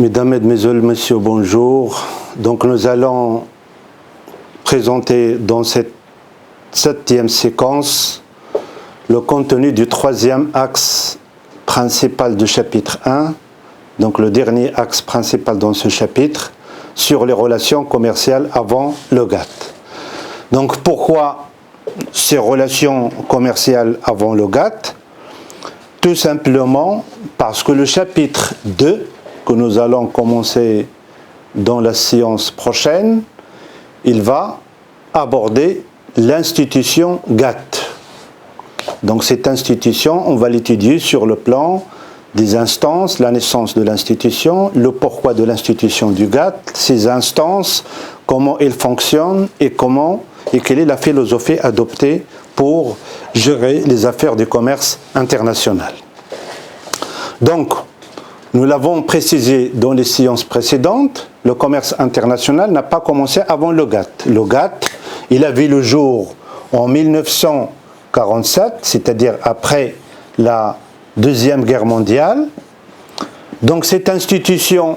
Mesdames, Mesdemoiselles, Messieurs, bonjour. Donc nous allons présenter dans cette 7e séquence le contenu du 3e axe principal du chapitre 1, donc le dernier axe principal dans ce chapitre, sur les relations commerciales avant le GATT. Donc pourquoi ces relations commerciales avant le GATT? Tout simplement parce que le chapitre 2, que nous allons commencer dans la séance prochaine, il va aborder l'institution GATT. Donc cette institution, on va l'étudier sur le plan des instances, la naissance de l'institution, le pourquoi de l'institution du GATT, ces instances, comment elles fonctionnent et quelle est la philosophie adoptée pour gérer les affaires du commerce international. Donc, nous l'avons précisé dans les séances précédentes, le commerce international n'a pas commencé avant le GATT. Le GATT, il a vu le jour en 1947, c'est-à-dire après la Deuxième Guerre mondiale. Donc cette institution,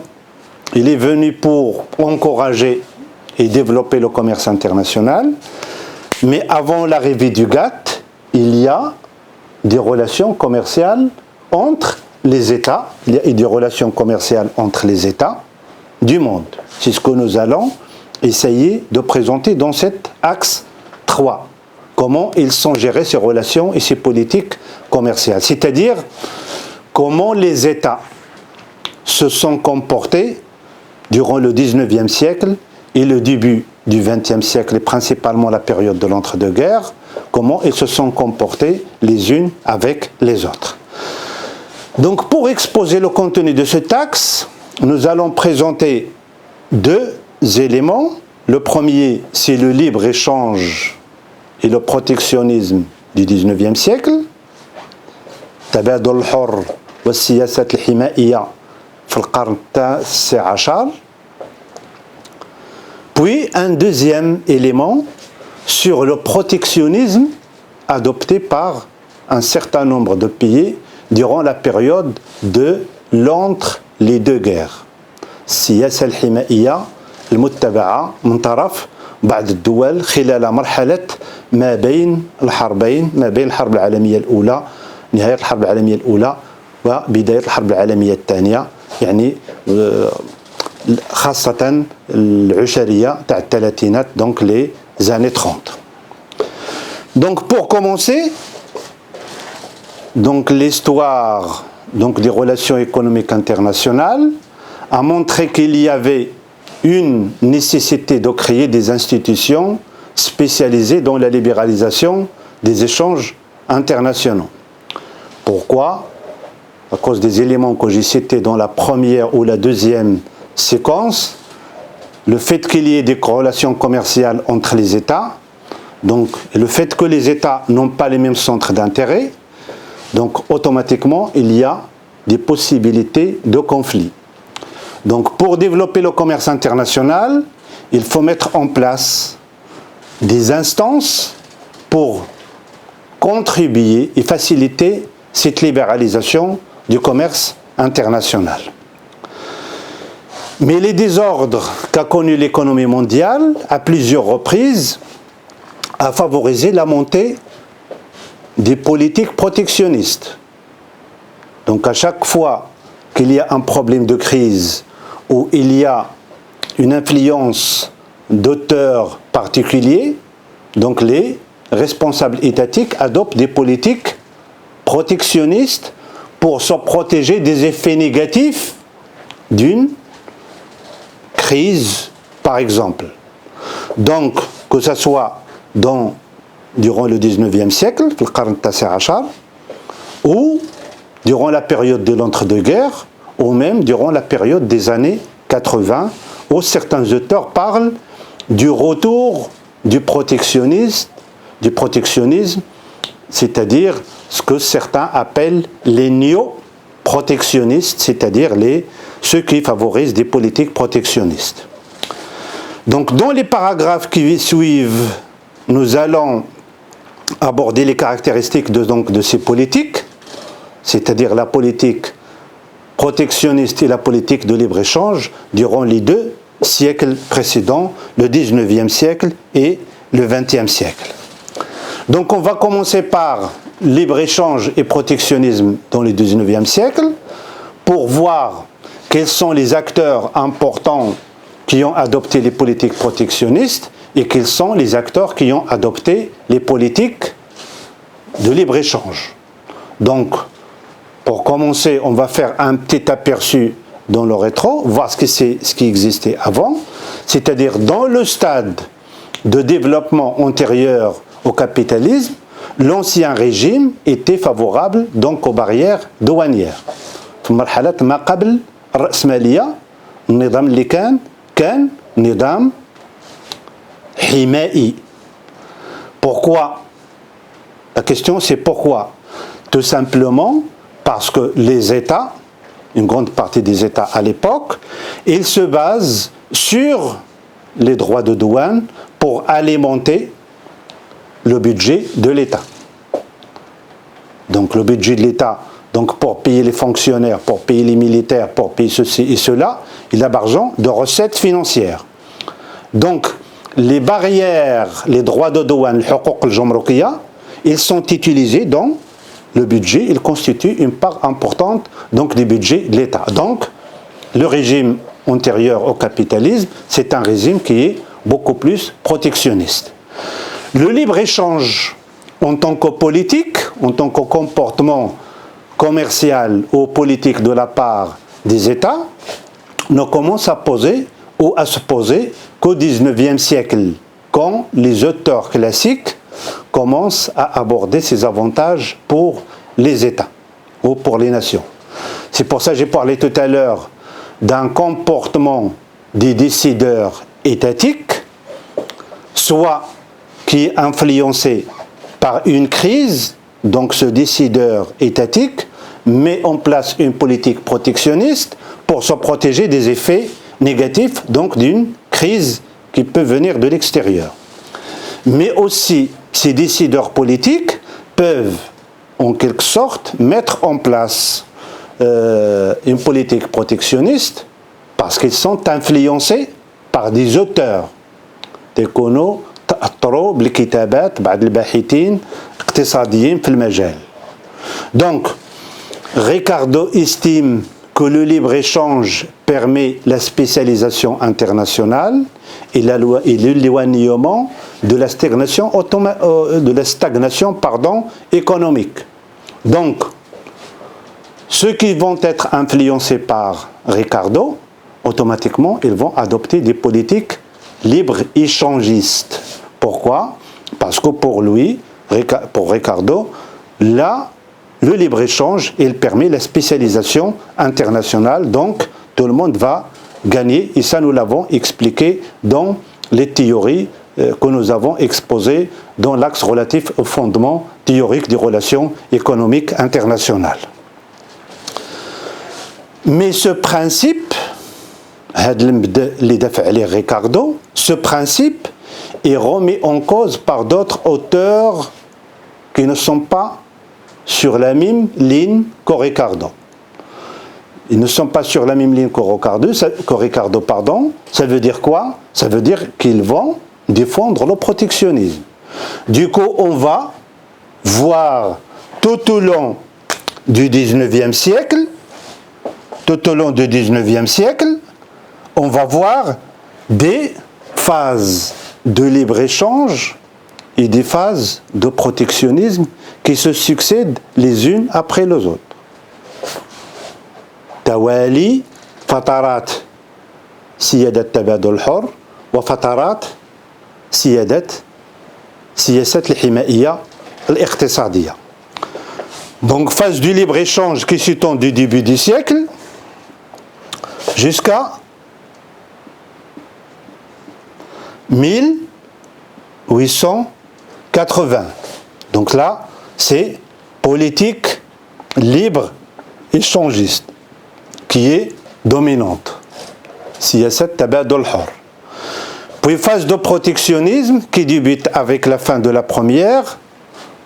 il est venu pour encourager et développer le commerce international. Mais avant l'arrivée du GATT, il y a des relations commerciales entre les États, il y a des relations commerciales entre les États du monde. C'est ce que nous allons essayer de présenter dans cet axe 3. Comment ils sont gérés ces relations et ces politiques commerciales. C'est-à-dire comment les États se sont comportés durant le 19e siècle et le début du 20e siècle, et principalement la période de l'entre-deux-guerres, comment ils se sont comportés les unes avec les autres. Donc pour exposer le contenu de cet axe, nous allons présenter deux éléments. Le premier, c'est le libre-échange et le protectionnisme du 19e siècle. تبادل الحر والسياسات الحمائية في القرن التاسع عشر. Puis un deuxième élément sur le protectionnisme adopté par un certain nombre de pays durant la période de l'entre les deux guerres. السياسة الحمائية المتبعة من طرف بعض الدول خلال مرحلة ما بين الحربين، ما بين الحرب العالمية الأولى، نهاية الحرب العالمية الأولى وبداية الحرب العالمية الثانية، يعني خاصة العشرية تاع الثلاثينات، donc les années 30. Donc pour commencer, donc l'histoire des relations économiques internationales a montré qu'il y avait une nécessité de créer des institutions spécialisées dans la libéralisation des échanges internationaux. Pourquoi? À cause des éléments que j'ai cités dans la première ou la deuxième séquence, le fait qu'il y ait des relations commerciales entre les États, donc le fait que les États n'ont pas les mêmes centres d'intérêt, donc automatiquement il y a des possibilités de conflit. Donc pour développer le commerce international, il faut mettre en place des instances pour contribuer et faciliter cette libéralisation du commerce international. Mais les désordres qu'a connus l'économie mondiale à plusieurs reprises a favorisé la montée des politiques protectionnistes. Donc à chaque fois qu'il y a un problème de crise où il y a une influence d'auteurs particuliers, donc les responsables étatiques adoptent des politiques protectionnistes pour se protéger des effets négatifs d'une crise, par exemple. Donc, que ce soit durant le 19e siècle, le القرن التاسع عشر, ou durant la période de l'entre-deux-guerres, ou même durant la période des années 80, où certains auteurs parlent du retour du protectionnisme, c'est-à-dire ce que certains appellent les néo-protectionnistes, c'est-à-dire ceux qui favorisent des politiques protectionnistes. Donc dans les paragraphes qui suivent, nous allons aborder les caractéristiques de ces politiques, c'est-à-dire la politique protectionniste et la politique de libre-échange durant les 2 siècles précédents, le 19e siècle et le 20e siècle. Donc on va commencer par libre-échange et protectionnisme dans le 19e siècle pour voir quels sont les acteurs importants qui ont adopté les politiques protectionnistes et quels sont les acteurs qui ont adopté les politiques de libre-échange. Donc, pour commencer, on va faire un petit aperçu dans le rétro, voir ce qui existait avant, c'est-à-dire dans le stade de développement antérieur au capitalisme, l'ancien régime était favorable donc aux barrières douanières. في مرحلة ما قبل الرأسمالية النظام اللي كان نظام حمائي. Pourquoi? La question c'est pourquoi? Tout simplement parce que les États, une grande partie des États à l'époque, ils se basent sur les droits de douane pour alimenter le budget de l'État. Donc le budget de l'État, donc pour payer les fonctionnaires, pour payer les militaires, pour payer ceci et cela, il a besoin de recettes financières. Donc les barrières, les droits de douane, le huquq al-jumrukiya, ils sont utilisés dans le budget, ils constituent une part importante donc du budget de l'État. Donc le régime antérieur au capitalisme, c'est un régime qui est beaucoup plus protectionniste. Le libre-échange en tant que politique, en tant que comportement commercial ou politique de la part des États, ne commence à poser ou à se poser qu'au XIXe siècle, quand les auteurs classiques commencent à aborder ces avantages pour les États ou pour les nations. C'est pour ça que j'ai parlé tout à l'heure d'un comportement des décideurs étatiques, soit qui est influencé par une crise, donc ce décideur étatique met en place une politique protectionniste pour se protéger des effets négatifs donc d'une crise qui peut venir de l'extérieur. Mais aussi, ces décideurs politiques peuvent en quelque sorte mettre en place une politique protectionniste parce qu'ils sont influencés par des auteurs. تكونوا تأثروا بالكتابات بعض الباحثين اقتصاديين في المجال. Donc, Ricardo estime que le libre-échange permet la spécialisation internationale et l'éloignement de la stagnation, économique. Donc, ceux qui vont être influencés par Ricardo, automatiquement, ils vont adopter des politiques libre-échangistes. Pourquoi? Parce que pour lui, pour Ricardo, là, le libre-échange, il permet la spécialisation internationale, donc tout le monde va gagner, et ça nous l'avons expliqué dans les théories que nous avons exposées dans l'axe relatif au fondement théorique des relations économiques internationales. Mais ce principe, Ricardo, ce principe est remis en cause par d'autres auteurs qui ne sont pas sur la même ligne que Ricardo. Ils ne sont pas sur la même ligne que Ricardo, pardon. Ça veut dire quoi? Ça veut dire qu'ils vont défendre le protectionnisme. Du coup, on va voir tout au long du 19e siècle, on va voir des phases de libre-échange et des phases de protectionnisme qui se succèdent les unes après les autres. توالي فترات سيادة التبادل الحر وفترات سيادة سياسات الحمائية الاقتصادية. Donc phase du libre-échange qui s'étend du début du siècle jusqu'à 1880. Donc là, c'est politique libre-échangiste qui est dominante. Siyasat tabadul hur. Puis phase de protectionnisme qui débute avec la fin de la première.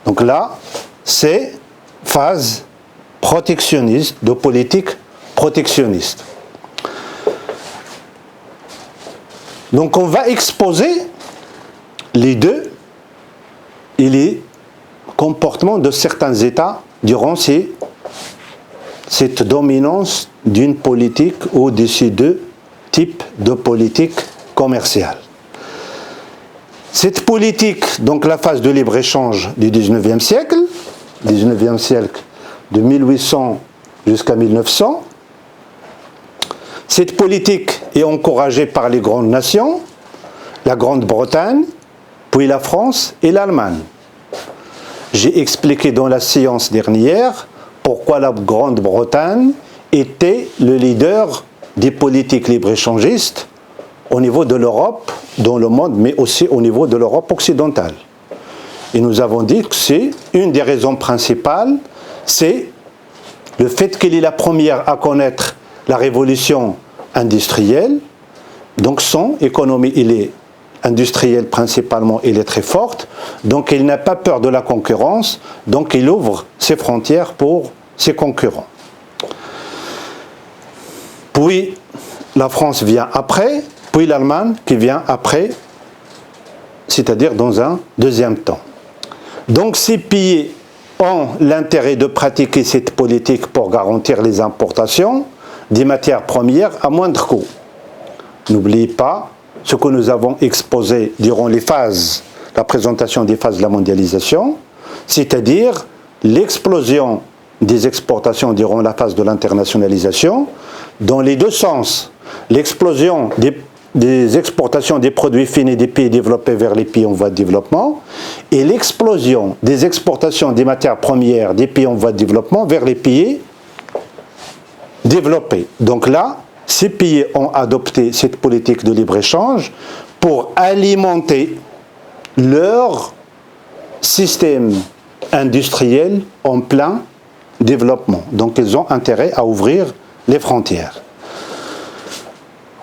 Donc là, c'est phase protectionniste de politique protectionnistes. Donc on va exposer les deux et les comportements de certains États durant cette dominance d'une politique ou de ces deux types de politique commerciale. Cette politique, donc la phase de libre-échange du 19e siècle de 1800 jusqu'à 1900, cette politique est encouragée par les grandes nations, la Grande-Bretagne, puis la France et l'Allemagne. J'ai expliqué dans la séance dernière pourquoi la Grande-Bretagne était le leader des politiques libre-échangistes au niveau de l'Europe, dans le monde, mais aussi au niveau de l'Europe occidentale. Et nous avons dit que c'est une des raisons principales, c'est le fait qu'elle est la première à connaître la révolution industrielle. Donc son économie, elle est industrielle principalement, elle est très forte. Donc il n'a pas peur de la concurrence. Donc il ouvre ses frontières pour ses concurrents. Puis la France vient après, puis l'Allemagne qui vient après, c'est-à-dire dans un deuxième temps. Donc ces pays ont l'intérêt de pratiquer cette politique pour garantir les importations des matières premières à moindre coût. N'oubliez pas ce que nous avons exposé durant la présentation des phases de la mondialisation, c'est-à-dire l'explosion des exportations durant la phase de l'internationalisation, dans les deux sens. L'explosion des exportations des produits finis des pays développés vers les pays en voie de développement et l'explosion des exportations des matières premières des pays en voie de développement vers les pays développés. Donc là, ces pays ont adopté cette politique de libre-échange pour alimenter leur système industriel en plein développement. Donc ils ont intérêt à ouvrir les frontières.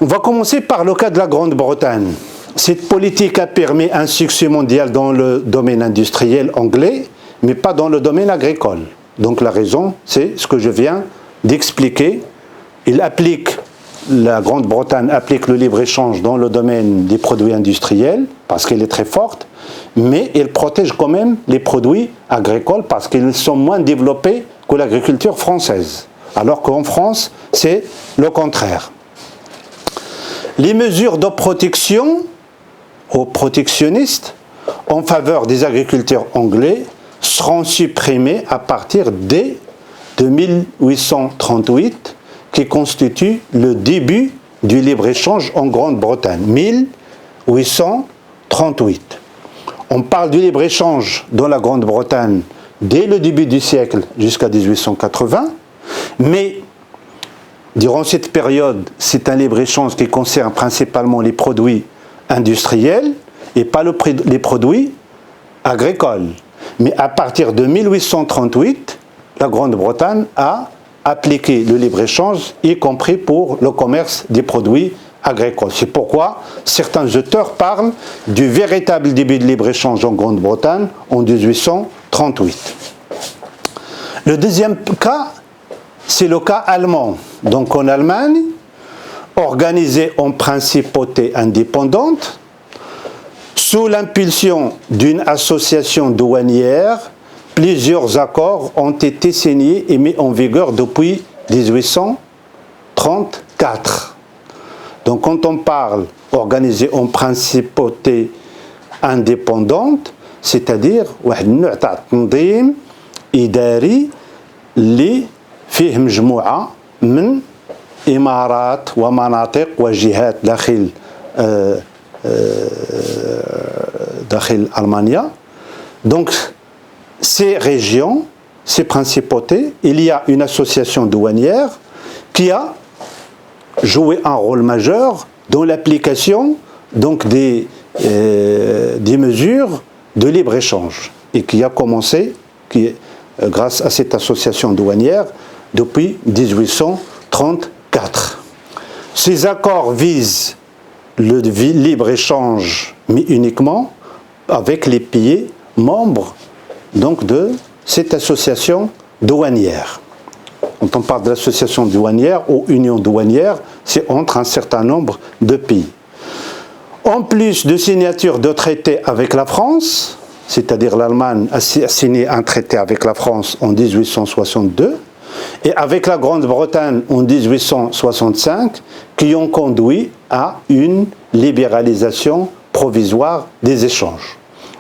On va commencer par le cas de la Grande-Bretagne. Cette politique a permis un succès mondial dans le domaine industriel anglais, mais pas dans le domaine agricole. Donc la raison, c'est ce que je viens d'expliquer. La Grande-Bretagne applique le libre-échange dans le domaine des produits industriels, parce qu'elle est très forte, mais elle protège quand même les produits agricoles, parce qu'ils sont moins développés que l'agriculture française. Alors qu'en France, c'est le contraire. Les mesures de protection aux protectionnistes en faveur des agriculteurs anglais seront supprimées à partir de 1838, qui constitue le début du libre-échange en Grande-Bretagne. 1838. On parle du libre-échange dans la Grande-Bretagne dès le début du siècle jusqu'à 1880, mais durant cette période, c'est un libre-échange qui concerne principalement les produits industriels et pas les produits agricoles. Mais à partir de 1838, la Grande-Bretagne a appliqué le libre-échange, y compris pour le commerce des produits agricoles. C'est pourquoi certains auteurs parlent du véritable début de libre-échange en Grande-Bretagne en 1838. Le deuxième cas, c'est le cas allemand. Donc en Allemagne, organisée en principauté indépendante, sous l'impulsion d'une association douanière, plusieurs accords ont été signés et mis en vigueur depuis 1834. Donc quand on parle organisée en principauté indépendante, c'est-à-dire واحد النوع تاع التنظيم إداري اللي فيه مجموعة من إمارات ومناطق وجهات داخل ألمانيا. Donc ces régions, ces principautés, il y a une association douanière qui a joué un rôle majeur dans l'application donc des mesures de libre-échange et qui a commencé grâce à cette association douanière depuis 1834. Ces accords visent le libre-échange, mais uniquement avec les pays membres donc de cette association douanière. quand on parle de l'association douanière ou union douanière, c'est entre un certain nombre de pays. En plus de signature de traités avec la France, c'est-à-dire l'Allemagne a signé un traité avec la France en 1862, et avec la Grande-Bretagne en 1865, qui ont conduit à une libéralisation provisoire des échanges.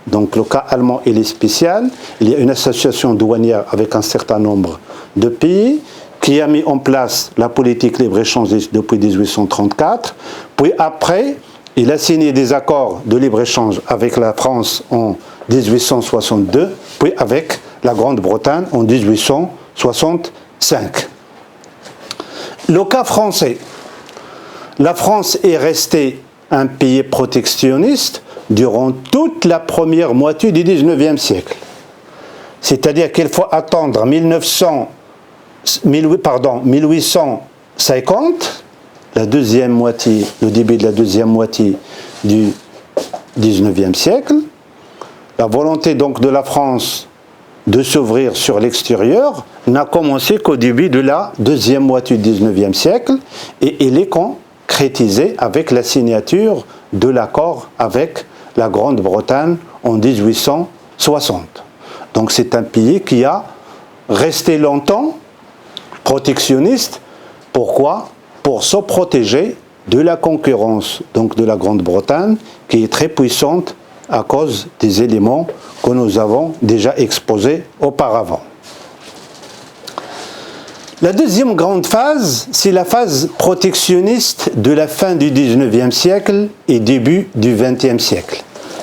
Donc le cas allemand, il est spécial. Il y a une association douanière avec un certain nombre de pays qui a mis en place la politique libre-échangiste depuis 1834. Puis après, il a signé des accords de libre-échange avec la France en 1862, puis avec la Grande-Bretagne en 1865. Le cas français. La France est restée un pays protectionniste durant toute la première moitié du XIXe siècle. C'est-à-dire qu'il faut attendre 1850, la deuxième moitié, le début de la deuxième moitié du XIXe siècle. La volonté donc de la France de s'ouvrir sur l'extérieur n'a commencé qu'au début de la deuxième moitié du XIXe siècle et il est concrétisé avec la signature de l'accord avec la Grande-Bretagne en 1860. Donc c'est un pays qui a resté longtemps protectionniste. Pourquoi? Pour se protéger de la concurrence donc de la Grande-Bretagne qui est très puissante à cause des éléments que nous avons déjà exposés auparavant. La deuxième grande phase, c'est la phase protectionniste de la fin du XIXe siècle et début du XXe siècle.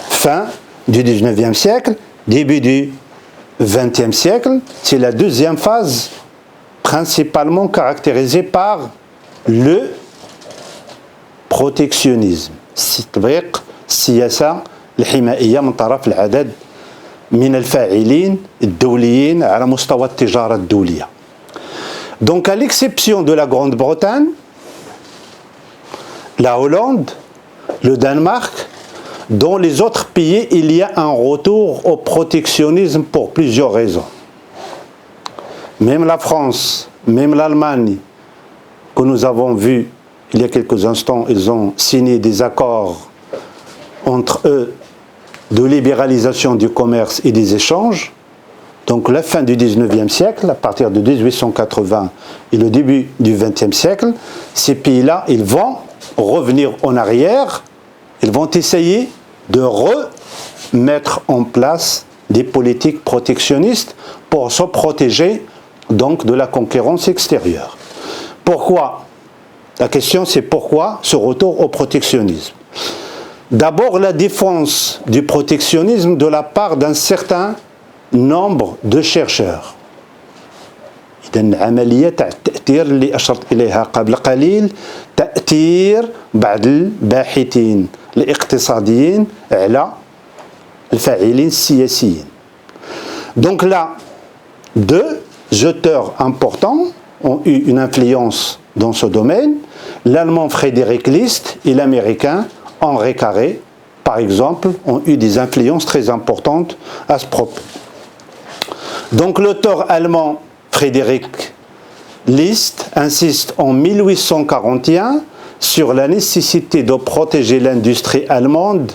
Fin du XIXe siècle, début du XXe siècle, c'est la deuxième phase principalement caractérisée par le protectionnisme. تطبيق السياسة الحمائية من طرف العدد من الفاعلين الدوليين على مستوى التجارة الدولية. Donc à l'exception de la Grande-Bretagne, la Hollande, le Danemark, dans les autres pays, il y a un retour au protectionnisme pour plusieurs raisons. Même la France, même l'Allemagne, que nous avons vu il y a quelques instants, ils ont signé des accords entre eux de libéralisation du commerce et des échanges. Donc la fin du XIXe siècle, à partir de 1880 et le début du XXe siècle, ces pays-là, ils vont revenir en arrière, ils vont essayer de remettre en place des politiques protectionnistes pour se protéger donc de la concurrence extérieure. Pourquoi? La question c'est pourquoi ce retour au protectionnisme? D'abord la défense du protectionnisme de la part d'un certain nombre de chercheurs. إذن عملية التأثير اللي أشرت إليها قبل قليل تأثير بعض الباحثين الاقتصاديين على الفاعلين السياسيين. Donc là, deux auteurs importants ont eu une influence dans ce domaine, l'allemand Frédéric List et l'américain Henri Carré, par exemple, ont eu des influences très importantes à ce propos. Donc l'auteur allemand Frédéric List insiste en 1841 sur la nécessité de protéger l'industrie allemande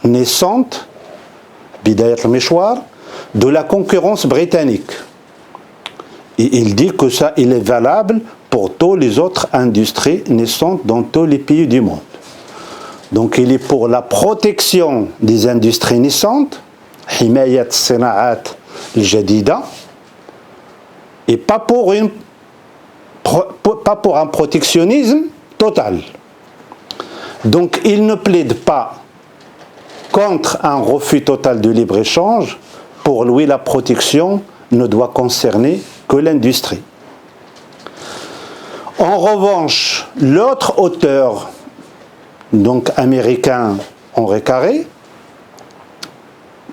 naissante, Bidayat al-Mishwar, de la concurrence britannique. Et il dit que ça, il est valable pour toutes les autres industries naissantes dans tous les pays du monde. Donc il est pour la protection des industries naissantes, Himayat Sina'at al-Jadida, et pas pour un protectionnisme total. Donc il ne plaide pas contre un refus total du libre-échange. Pour lui, la protection ne doit concerner que l'industrie. En revanche, l'autre auteur, donc américain Henri Carré,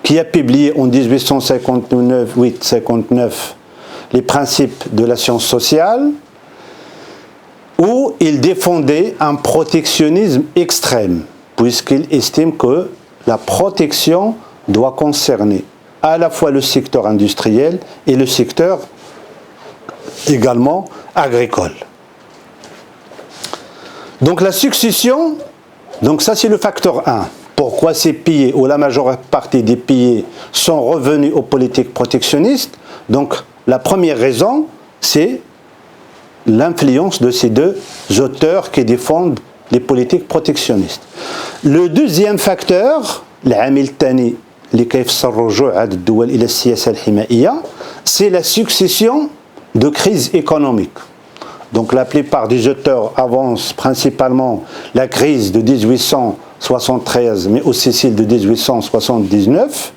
qui a publié en 1859 les principes de la science sociale, où il défendait un protectionnisme extrême, puisqu'il estime que la protection doit concerner à la fois le secteur industriel et le secteur également agricoles. Donc la succession, donc ça c'est le facteur 1. Pourquoi ces pays, ou la majeure partie des pays, sont revenus aux politiques protectionnistes? Donc la première raison, c'est l'influence de ces deux auteurs qui défendent les politiques protectionnistes. Le deuxième facteur, العامل الثاني اللي كيفسر الرجوع هذه الدول إلى السياسة الحمائية, c'est la succession de crises économiques. Donc la plupart des auteurs avancent principalement la crise de 1873, mais aussi celle de 1879.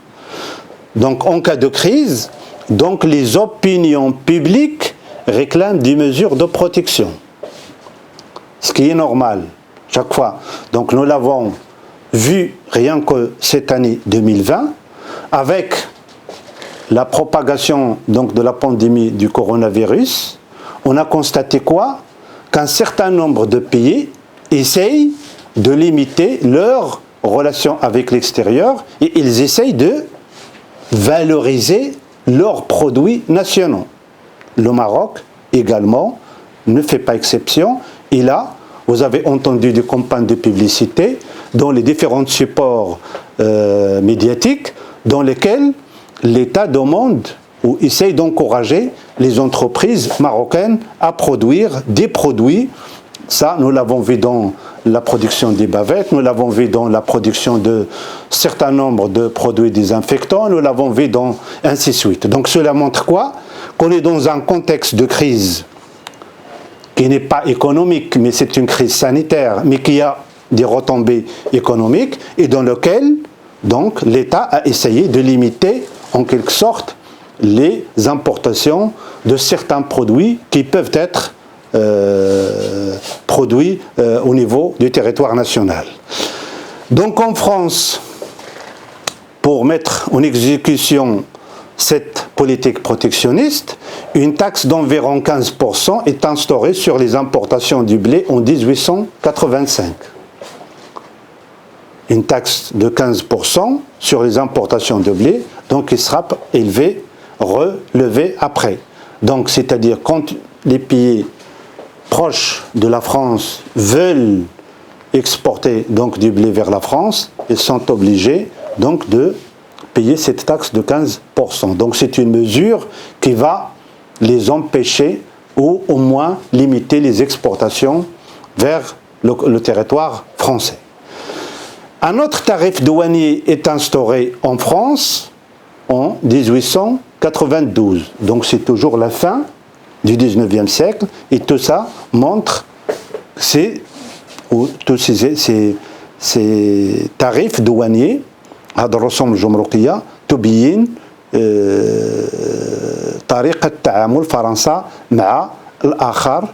Donc en cas de crise, donc les opinions publiques réclament des mesures de protection. Ce qui est normal, chaque fois. Donc nous l'avons vu rien que cette année 2020, avec la propagation donc, de la pandémie du coronavirus, on a constaté quoi? Qu'un certain nombre de pays essayent de limiter leurs relations avec l'extérieur et ils essayent de valoriser leurs produits nationaux. Le Maroc également ne fait pas exception. Et là, vous avez entendu des campagnes de publicité dans les différents supports médiatiques dans lesquels l'État demande ou essaye d'encourager les entreprises marocaines à produire des produits. Ça, nous l'avons vu dans la production des bavettes, nous l'avons vu dans la production de certains nombres de produits désinfectants, nous l'avons vu dans ainsi de suite. Donc cela montre quoi? Qu'on est dans un contexte de crise qui n'est pas économique, mais c'est une crise sanitaire, mais qui a des retombées économiques et dans lequel donc l'État a essayé de limiter en quelque sorte les importations de certains produits qui peuvent être produits au niveau du territoire national. Donc en France, pour mettre en exécution cette politique protectionniste, une taxe d'environ 15% est instaurée sur les importations du blé en 1885. Une taxe de 15% sur les importations de blé, donc il sera élevé, relevé après. Donc c'est-à-dire quand les pays proches de la France veulent exporter donc du blé vers la France, ils sont obligés donc de payer cette taxe de 15%. Donc c'est une mesure qui va les empêcher ou au moins limiter les exportations vers le territoire français. Un autre tarif douanier est instauré en France en 1892. Donc c'est toujours la fin du 19e siècle et tout ça montre tous ces tarifs douaniers. هذا الرسوم الجمركية تبين طريقة تعامل فرنسا مع الآخر,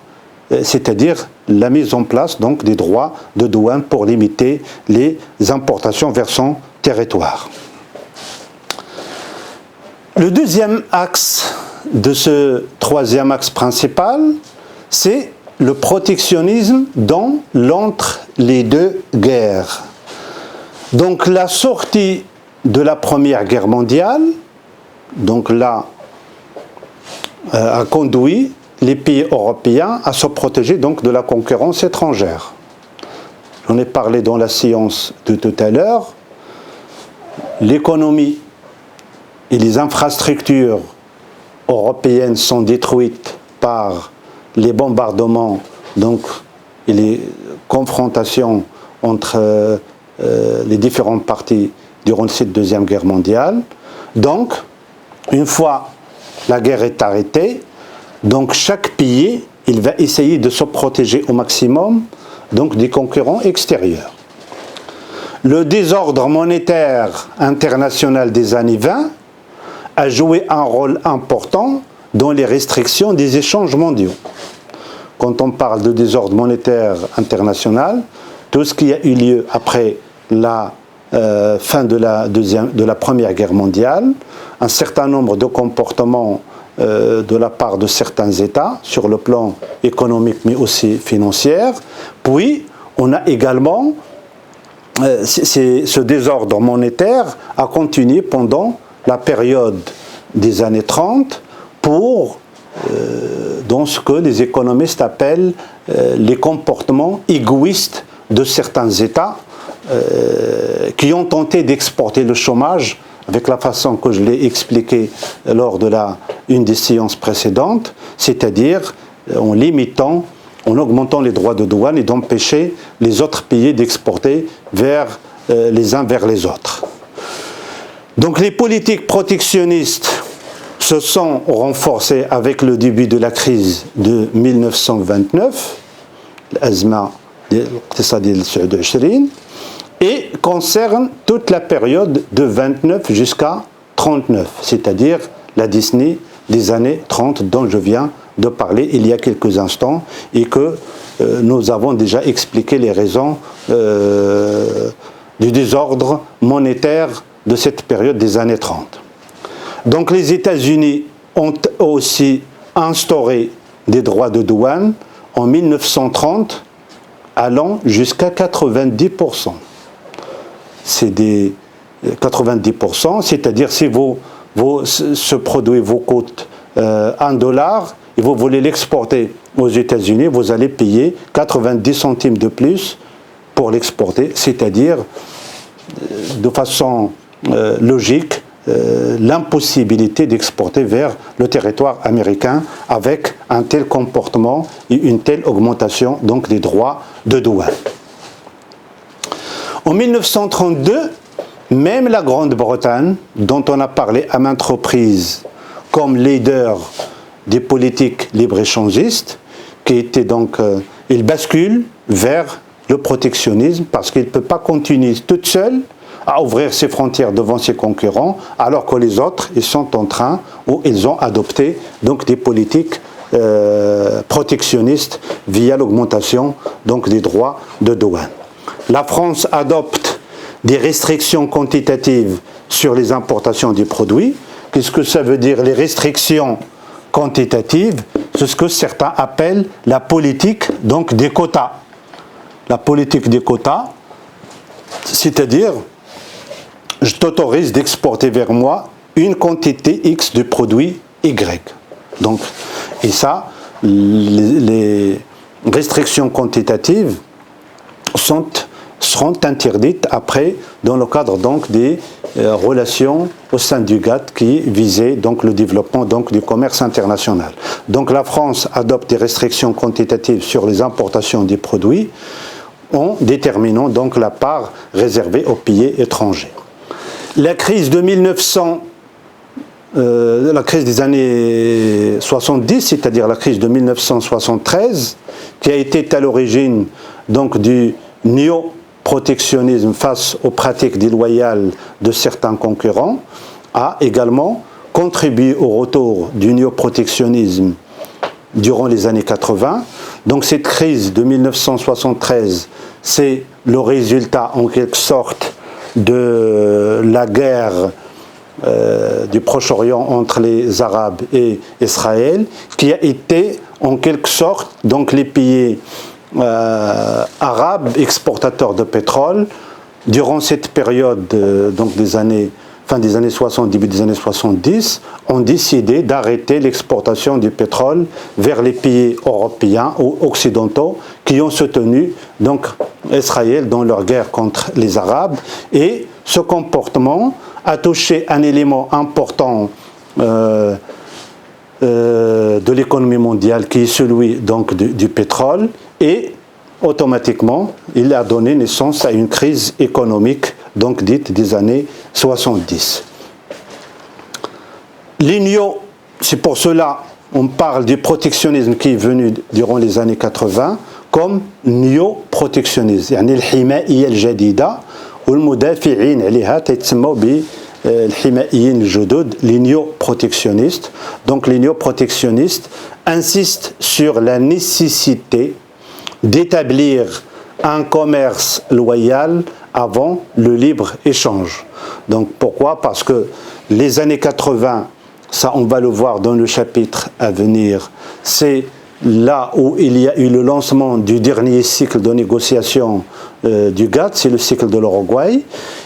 c'est-à-dire la mise en place donc des droits de douane pour limiter les importations vers son territoire. Le deuxième axe de ce troisième axe principal, c'est le protectionnisme dans l'entre les deux guerres. Donc la sortie de la Première Guerre mondiale, donc là, a conduit les pays européens à se protéger donc de la concurrence étrangère. J'en ai parlé dans la séance de tout à l'heure. L'économie et les infrastructures européennes sont détruites par les bombardements donc, et les confrontations entre les différentes parties durant cette Deuxième Guerre mondiale. Donc, une fois la guerre est arrêtée, donc chaque pays il va essayer de se protéger au maximum donc, des concurrents extérieurs. Le désordre monétaire international des années 20 a joué un rôle important dans les restrictions des échanges mondiaux. Quand on parle de désordre monétaire international, tout ce qui a eu lieu après la fin de la Première Guerre mondiale, un certain nombre de comportements de la part de certains États sur le plan économique mais aussi financier. Puis on a également ce désordre monétaire a continué pendant la période des années 30 pour dans ce que les économistes appellent les comportements égoïstes de certains États qui ont tenté d'exporter le chômage avec la façon que je l'ai expliqué lors de une des séances précédentes, c'est-à-dire en limitant, en augmentant les droits de douane et d'empêcher les autres pays d'exporter les uns vers les autres. Donc les politiques protectionnistes se sont renforcées avec le début de la crise de 1929, l'azma الاقتصادية للسعود 20, et concernent toute la période de 29 jusqu'à 39, c'est-à-dire la décennie des années 30 dont je viens de parler il y a quelques instants et que nous avons déjà expliqué les raisons du désordre monétaire de cette période des années 30. Donc les États-Unis ont aussi instauré des droits de douane en 1930 allant jusqu'à 90%. C'est des 90%, c'est-à-dire si ce produit vous coûte $1 et vous voulez l'exporter aux États-Unis, vous allez payer 90 centimes de plus pour l'exporter, c'est-à-dire de façon logique l'impossibilité d'exporter vers le territoire américain avec un tel comportement et une telle augmentation donc des droits de douane. En 1932, même la Grande-Bretagne, dont on a parlé à maintes reprises comme leader des politiques libre-échangistes, qui était donc, il bascule vers le protectionnisme parce qu'il ne peut pas continuer toute seule à ouvrir ses frontières devant ses concurrents, alors que les autres, ils sont en train, ou ils ont adopté donc des politiques protectionnistes via l'augmentation donc des droits de douane. La France adopte des restrictions quantitatives sur les importations des produits. Qu'est-ce que ça veut dire les restrictions quantitatives? C'est ce que certains appellent la politique donc des quotas. La politique des quotas, c'est-à-dire je t'autorise d'exporter vers moi une quantité X de produit Y. Donc, et ça, les restrictions quantitatives seront interdites après dans le cadre donc des relations au sein du GATT qui visaient donc le développement donc du commerce international. Donc la France adopte des restrictions quantitatives sur les importations des produits en déterminant donc la part réservée aux pays étrangers. La crise de la crise des années 70, c'est-à-dire la crise de 1973, qui a été à l'origine donc du néo-protectionnisme face aux pratiques déloyales de certains concurrents, a également contribué au retour du néo-protectionnisme durant les années 80. Donc cette crise de 1973, c'est le résultat en quelque sorte de la guerre du Proche-Orient entre les Arabes et Israël, qui a été en quelque sorte donc les pays arabes exportateurs de pétrole durant cette période donc fin des années 60, début des années 70, ont décidé d'arrêter l'exportation du pétrole vers les pays européens ou occidentaux qui ont soutenu donc Israël dans leur guerre contre les Arabes. Et ce comportement a touché un élément important de l'économie mondiale qui est celui donc du pétrole, et automatiquement il a donné naissance à une crise économique donc dite des années 70. L'Union, c'est pour cela on parle du protectionnisme qui est venu durant les années 80 comme néo-protectionnisme, يعني الحمائية الجديدة والمدافعين عليها تسموا بالحمائيين الجدد les néo-protectionnistes. Donc les néo-protectionnistes insistent sur la nécessité d'établir un commerce loyal avant le libre-échange. Donc pourquoi? Parce que les années 80, ça on va le voir dans le chapitre à venir, c'est là où il y a eu le lancement du dernier cycle de négociation du GATT, c'est le cycle de l'Uruguay.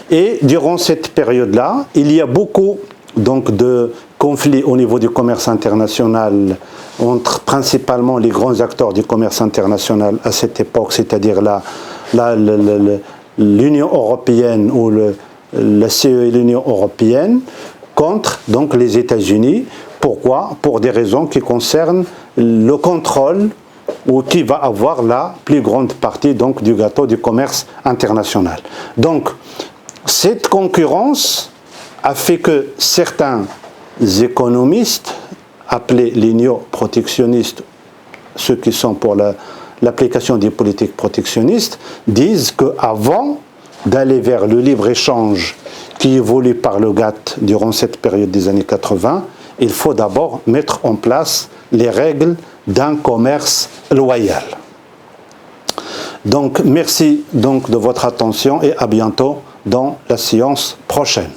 Et durant cette période-là, il y a beaucoup donc de conflits au niveau du commerce international entre principalement les grands acteurs du commerce international à cette époque, c'est-à-dire l'Union européenne ou la CE et l'Union européenne contre donc les États-Unis. Pourquoi? Pour des raisons qui concernent le contrôle ou qui va avoir la plus grande partie donc du gâteau du commerce international. Donc cette concurrence a fait que certains économistes appelés les néo-protectionnistes, ceux qui sont pour l'application des politiques protectionnistes, disent qu'avant d'aller vers le libre-échange qui évolue par le GATT durant cette période des années 80, il faut d'abord mettre en place les règles d'un commerce loyal. Donc merci donc de votre attention et à bientôt dans la séance prochaine.